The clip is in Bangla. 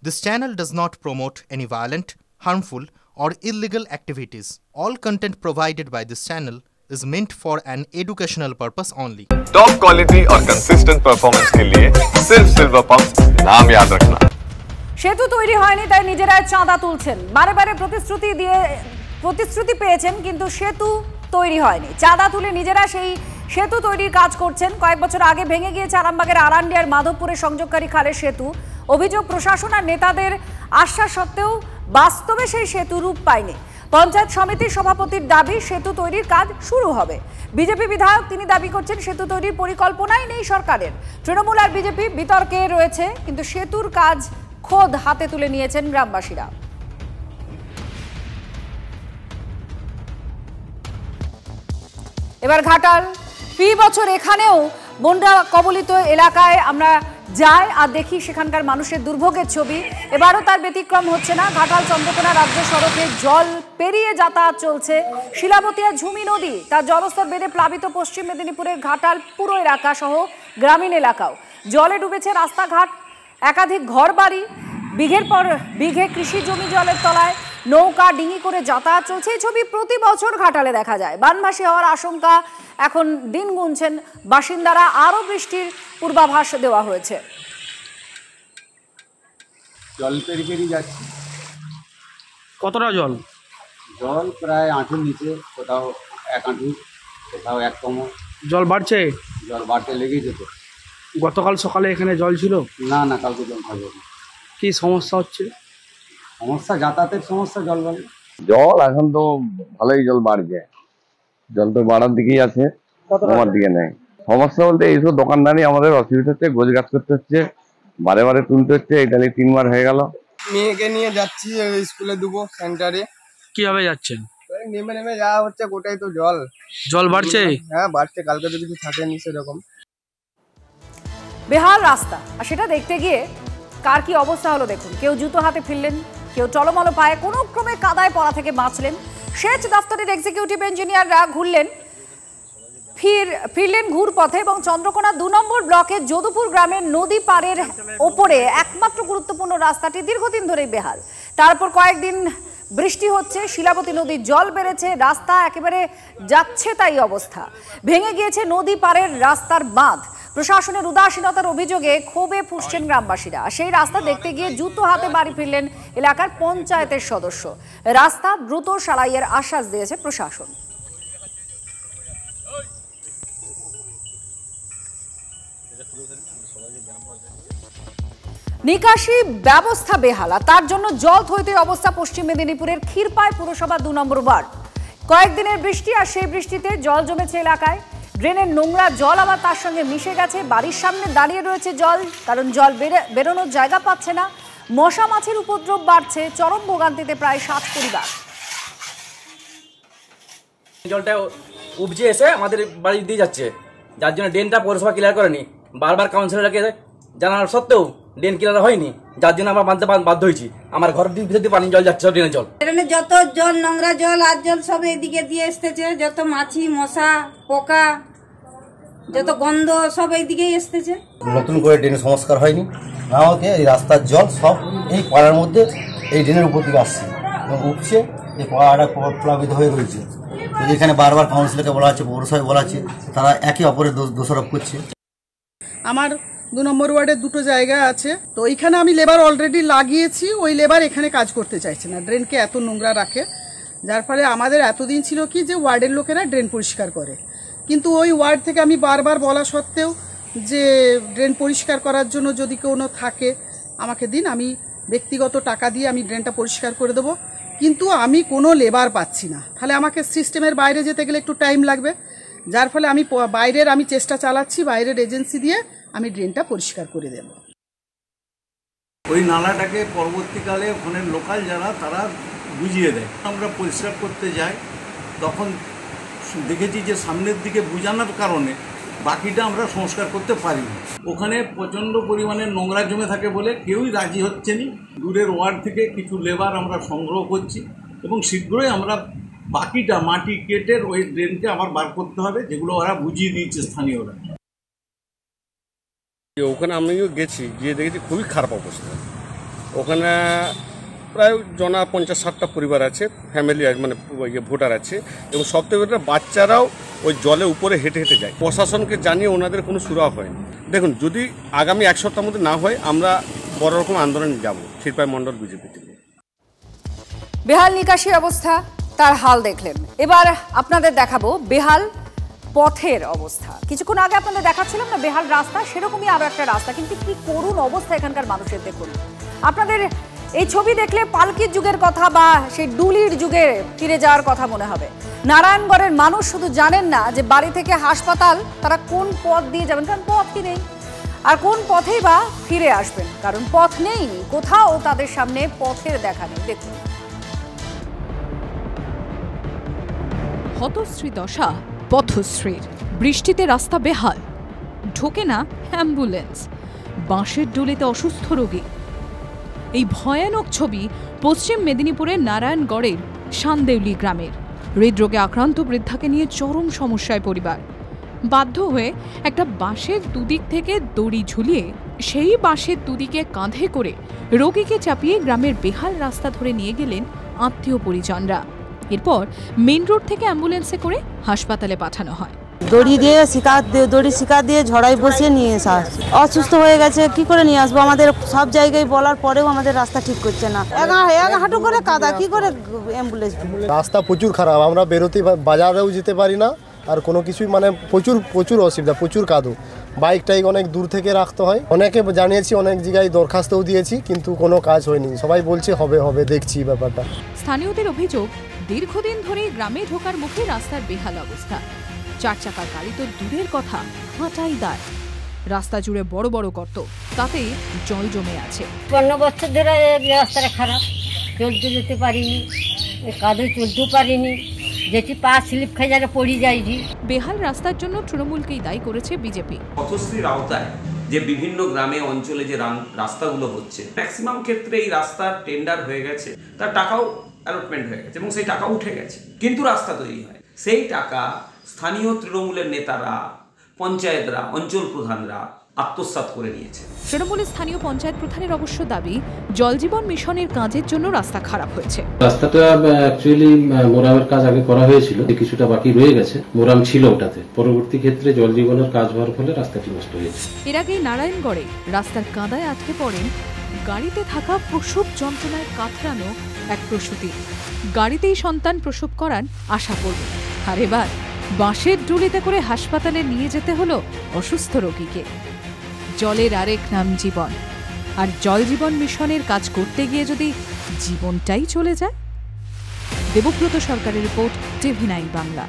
This channel does not promote any violent, harmful, or illegal activities. All content provided by this channel is meant for an educational purpose only. Top quality और कंसिस्टेंट परफॉर्मेंस के लिए सिर्फ सिल्वर पंप्स नाम याद रखना। সেতু তৈরি হয়নি তাই নিজেরাই চাঁদা তুলছেন। বারে বারে প্রতিশ্রুতি পেয়েছেন কিন্তু সেতু তৈরি হয়নি। চাঁদা তুলে নিজেরা সেই সেতু তৈরির কাজ করছেন। কয়েক বছর আগে ভেঙে গিয়েছে আরামবাগের আরান্ডি আর মাধবপুরের সংযোগকারী খালের সেতু। অভিযোগ প্রশাসন আর নেতাদের আশ্বাস সত্ত্বেও বাস্তবে সেই সেতু রূপ পায়নি। পঞ্চায়েত সমিতির সভাপতির দাবি সেতু তৈরির কাজ শুরু হবে। বিজেপি বিধায়ক তিনি দাবি করছেন সেতু তৈরির পরিকল্পনাই নেই সরকারের। তৃণমূল আর বিজেপি বিতর্কে রয়েছে কিন্তু সেতুর কাজ খোদ হাতে তুলে নিয়েছেন গ্রামবাসীরা। এবার ঘাটাল ফি বছর এখানেও বন্যা কবলিত এলাকায় আমরা যাই আর দেখি সেখানকার মানুষের দুর্ভোগের ছবি। এবারও তার ব্যতিক্রম হচ্ছে না। ঘাটাল চন্দ্রকোনা রাজ্য সড়কে জল পেরিয়ে যাতায়াত চলছে। শিলাবতিয়া ঝুমি নদী তার জলস্তর বেড়ে প্লাবিত পশ্চিম মেদিনীপুরের ঘাটাল পুরো এলাকা সহ গ্রামীণ এলাকাও জলে ডুবেছে রাস্তাঘাট, একাধিক ঘর বাড়ি, বিঘের পর বিঘে কৃষি জমি জলের তলায়। নৌকা ডিঙি করে যাতায়াত চলছে। এই ছবি প্রতি বছর ঘাটালে দেখা যায়। বানভাসী হওয়ার আশঙ্কা এখন দিন গুনছেন বাসিন্দারা। আরও বৃষ্টির পূর্বাভাস দেওয়া হয়েছে। জল পেরিয়ে যাচ্ছে। কতটা জল? জল প্রায় আঁঠুর নিচে, কোথাও এক আঁঠু, কোথাও এক কোমর। জল বাড়ছে? জল বাড়তে লেগেই যেত। গতকাল সকালে এখানে জল ছিল? না, কালকে জল থাকবে। কি সমস্যা হচ্ছে? সমস্যা যাতায়াতের সমস্যা, জল বাড়ে। জল এখন তো ভালোই জল বাড়ছে, জল তো বাড়ার দিকেই আছে, কমার দিকে নেই। সমস্যা বলতে এইসব দোকানদারি আমাদের অসুবিধা হচ্ছে, গোছগাছ করতে হচ্ছে, বারে বারে তুলতে হচ্ছে। এটা 3 বার হয়ে গেল। মেয়েকে নিয়ে যাচ্ছি স্কুলে দেবো সেন্টারে। কিভাবে যাচ্ছেন? নেমে যাওয়া হচ্ছে, গোটাই তো জল বাড়ছে। হ্যাঁ বাড়ছে, কালকে তো কিছু থাকেনি সেরকম। বেহাল রাস্তা আর সেটা দেখতে গিয়ে কার কি অবস্থা হলো দেখুন। কেউ জুতো হাতে ফিরলেন, কেউ টলমল পায়ে কোনো ক্রমে কাদায় পড়া থেকে বাঁচলেন। সেচ দফতরের এক্সিকিউটিভ ইঞ্জিনিয়াররা ফিরলেন ঘুর পথে এবং চন্দ্রকোনা 2 নম্বর ব্লকের যদুপুর গ্রামের নদী পাড়ের ওপরে একমাত্র গুরুত্বপূর্ণ রাস্তাটি দীর্ঘদিন ধরেই বেহাল। তারপর কয়েকদিন বৃষ্টি হচ্ছে, শিলাবতী নদীর জল বেড়েছে, রাস্তা একেবারে যাচ্ছে তাই অবস্থা। ভেঙে গিয়েছে নদী পাড়ের রাস্তার বাঁধ। প্রশাসনের উদাসীনতার অভিযোগে ক্ষোভে ফুঁসছেন গ্রামবাসীরা। সেই রাস্তা দেখতে গিয়ে জুতো হাতে বাড়ি ফিরলেন এলাকার পঞ্চায়েতের সদস্য। রাস্তা দ্রুত সারাইয়ের আশ্বাস দিয়েছে প্রশাসন। নিকাশি ব্যবস্থা বেহাল, তার জন্য জল থইতে অবস্থা পশ্চিম মেদিনীপুরের ক্ষীরপাই পুরসভা 2 নম্বর ওয়ার্ড। কয়েকদিনের বৃষ্টি আর সেই বৃষ্টিতে জল জমেছে এলাকায়। ড্রেনের নোংরা জল আবার তার সঙ্গে মিশে গেছে। বাড়ির সামনে দাঁড়িয়ে রয়েছে জল, কারণ জল বেরোনোর জায়গা পাচ্ছে না। মশা মাছির উপদ্রব বাড়ছে। চরম ভোগান্তিতে প্রায় 7 পরিবার। জলটা উপজে এসে আমাদের বাড়ি দিয়ে যাচ্ছে, যার জন্য ড্রেনটা পৌরসভা ক্লিয়ার করেনি। বারবার কাউন্সিলরকে জানানোর সত্ত্বেও ড্রেন ক্লিয়ার হয়নি, যার জন্য আমরা বাঁধতে বাধ্য হয়েছি। আমার ঘরের ভিতর দিয়ে পানি জল যাচ্ছে, ড্রেনের জল। ড্রেনে যত জল, নোংরা জল আর জল সব এইদিকে দিয়ে এসতেছে। যত মাছি, মশা, পোকা, যত গন্ধ সব এইদিকেই এসতেছে। নতুন করে ড্রেন সংস্কার হয়নি, আমাকে এই রাস্তার জল সব এই পাড়ার মধ্যে এই ড্রেনের উপর দিকে আসছে এবং উঠছে। এই পাড়াটা প্লাবিত হয়ে রয়েছে। এখানে বারবার কাউন্সিলরকে বলা হচ্ছে, পৌরসভায় বলা হচ্ছে, তারা একে অপরের দোষারোপ করছে। আমার 2 নম্বর ওয়ার্ডে 2টো জায়গা আছে, তো এইখানে আমি লেবার অলরেডি লাগিয়েছি। ওই লেবার এখানে কাজ করতে চাইছে না, ড্রেনকে এত নোংরা রাখে। যার ফলে আমাদের এতদিন ছিল কি যে ওয়ার্ডের লোকেরা ড্রেন পরিষ্কার করে, কিন্তু ওই ওয়ার্ড থেকে আমি বারবার বলা সত্ত্বেও যে ড্রেন পরিষ্কার করার জন্য যদি কোনো থাকে আমাকে দিন, আমি ব্যক্তিগত টাকা দিয়ে আমি ড্রেনটা পরিষ্কার করে দেবো। কিন্তু আমি কোনো লেবার পাচ্ছি না, তাহলে আমাকে সিস্টেমের বাইরে যেতে গেলে একটু টাইম লাগবে। যার ফলে আমি আমি চেষ্টা চালাচ্ছি বাইরের এজেন্সি দিয়ে আমি ড্রেনটা পরিষ্কার করে দেব। ওই নালাটাকে পরবর্তীকালে ওখানে লোকাল যারা তারা বুঝিয়ে দেয়। আমরা পরিষ্কার করতে যাই, তখন দেখেছি যে সামনের দিকে বুঝানোর কারণে বাকিটা আমরা সংস্কার করতে পারি। ওখানে প্রচণ্ড পরিমাণে নোংরা জমে থাকে বলে কেউই রাজি হচ্ছে না। দূরের ওয়ার্ড থেকে কিছু লেবার আমরা সংগ্রহ করছি এবং শীঘ্রই আমরা বাকিটা মাটি কেটে ওই ড্রেনকে আবার বার করতে হবে, যেগুলো ওরা বুঝিয়ে দিয়েছে স্থানীয়রা। ওখানে আমিও গেছি, গিয়ে দেখেছি খুবই খারাপ অবস্থা। ওখানে প্রায় 50-60টা পরিবার আছে, ফ্যামিলি মানে ভোটার আছে, এবং সবথেকে বাচ্চারাও ওই জলে উপরে হেঁটে হেঁটে যায়। প্রশাসনকে জানিয়ে ওনাদের কোনো সুরাহা হয়নি। দেখুন, যদি আগামী 1 সপ্তাহের মধ্যে না হয় আমরা বড় রকম আন্দোলনে যাব ক্ষীরপাই মণ্ডল বিজেপি থেকে। বেহাল নিকাশি অবস্থা, তার হাল দেখলেন। এবার আপনাদের দেখাবো বেহাল পথের অবস্থা। কিছুক্ষণ আগে আপনাদের দেখাচ্ছিলাম না বেহাল রাস্তা, সেরকমই আরো একটা রাস্তা, কিন্তু কি করুণ অবস্থা এখানকার মানুষের দেখুন। আপনাদের এই ছবি দেখলে পালকির যুগের কথা বা সেই ডুলির যুগে ফিরে যাওয়ার কথা মনে হবে। নারায়ণগড়ের মানুষ শুধু জানেন না যে বাড়ি থেকে হাসপাতাল তারা কোন পথ দিয়ে যাবেন, কারণ পথই নেই, আর কোন পথেই বা ফিরে আসবেন, কারণ পথ নেই, কোথাও তাদের সামনে পথের দেখা নেই। দেখুন, হতশ্রী দশা পথশ্রীর। বৃষ্টিতে রাস্তা বেহাল, ঢোকে না অ্যাম্বুলেন্স, বাঁশের ডুলিতে অসুস্থ রোগী। এই ভয়ানক ছবি পশ্চিম মেদিনীপুরের নারায়ণগড়ের শানদেউলি গ্রামের। হৃদরোগে আক্রান্ত বৃদ্ধাকে নিয়ে চরম সমস্যায় পরিবার। বাধ্য হয়ে একটা বাঁশের দুদিক থেকে দড়ি ঝুলিয়ে সেই বাঁশের দুদিকে কাঁধে করে রোগীকে চাপিয়ে গ্রামের বেহাল রাস্তা ধরে নিয়ে গেলেন আত্মীয় পরিজনরা। এরপর মেন রোড থেকে অ্যাম্বুলেন্সে করে হাসপাতালে পাঠানো হয়। দড়ি শিকা দিয়ে ঝড়াই বসিয়ে নিয়ে আসা, অসুস্থ হয়ে গেছে, কি করে নিয়ে আসবো? আমাদের সব জায়গায় বলার পরেও আমাদের রাস্তা ঠিক করছে না। এক হাঁটু করে কাদা, কি করে অ্যাম্বুলেন্স? রাস্তা প্রচুর খারাপ, আমরা বেরোতে বাজারেও যেতে পারি না, আর কোনো কিছুই মানে প্রচুর অসুবিধা, প্রচুর কাদু। বাইকটাই অনেক দূর থেকে রাখতে হয়। অনেকে জানিয়েছি, অনেক জায়গায় দরখাস্তও দিয়েছি, কিন্তু কোনো কাজ হয়নি। সবাই বলছে হবে, দেখছি ব্যাপারটা। স্থানীয়দের অভিযোগ, দীর্ঘদিন ধরে গ্রামে ঢোকার মুখে রাস্তার বেহাল অবস্থা। 4 চাকার গাড়ি তো দূরের কথা, হাঁটাই দায়। রাস্তা জুড়ে বড় বড় গর্ত, তাতে জল জমে আছে। 15 বছর ধরে রাস্তাটা খারাপ, চলতে যেতে পারিনি, কাদে চলতেও পারিনি, যেটি পা স্লিপ খেয়ে যারা পড়ে যায়নি। বেহাল রাস্তার জন্য তৃণমূলকেই দায়ী করেছে বিজেপি। পথশ্রীর আওতায় যে বিভিন্ন গ্রামে অঞ্চলে যে রাস্তাগুলো হচ্ছে, ম্যাক্সিমাম ক্ষেত্রে এই রাস্তার টেন্ডার হয়ে গেছে, তার টাকাও অ্যালটমেন্ট হয়ে গেছে এবং সেই টাকা উঠে গেছে, কিন্তু রাস্তা তৈরি হয়। সেই টাকা স্থানীয় তৃণমূলের নেতারা, পঞ্চায়েতরা, অঞ্চল প্রধানরা আত্মসাৎ করে নিয়েছে। তৃণমূলের স্থানীয় পঞ্চায়েত প্রধানের অবশ্য দাবি, জল জীবন মিশনের কাজের জন্য রাস্তা খারাপ হয়েছে। রাস্তাটা অ্যাকচুয়ালি মোরামের কাজ আগে করা হয়েছিল, কিছুটা বাকি রয়ে গেছে, মোরাম ছিল ওটাতে। পরবর্তী ক্ষেত্রে জল জীবনের কাজ হওয়ার ফলে রাস্তাটি নষ্ট হয়েছে। এর আগে নারায়ণগড়ে রাস্তার কাদায় আটকে পড়েন গাড়িতে থাকা প্রসব যন্ত্রণায় কাতরানো এক প্রসূতি। গাড়িতেই সন্তান প্রসব করান আশা করবে, আর এবার বাঁশের ডুলিতে করে হাসপাতালে নিয়ে যেতে হলো অসুস্থ রোগীকে। জলের আরেক নাম জীবন, আর জল জীবন মিশনের কাজ করতে গিয়ে যদি জীবনটাই চলে যায়। দেবব্রত সরকারের রিপোর্ট, TV9 বাংলা।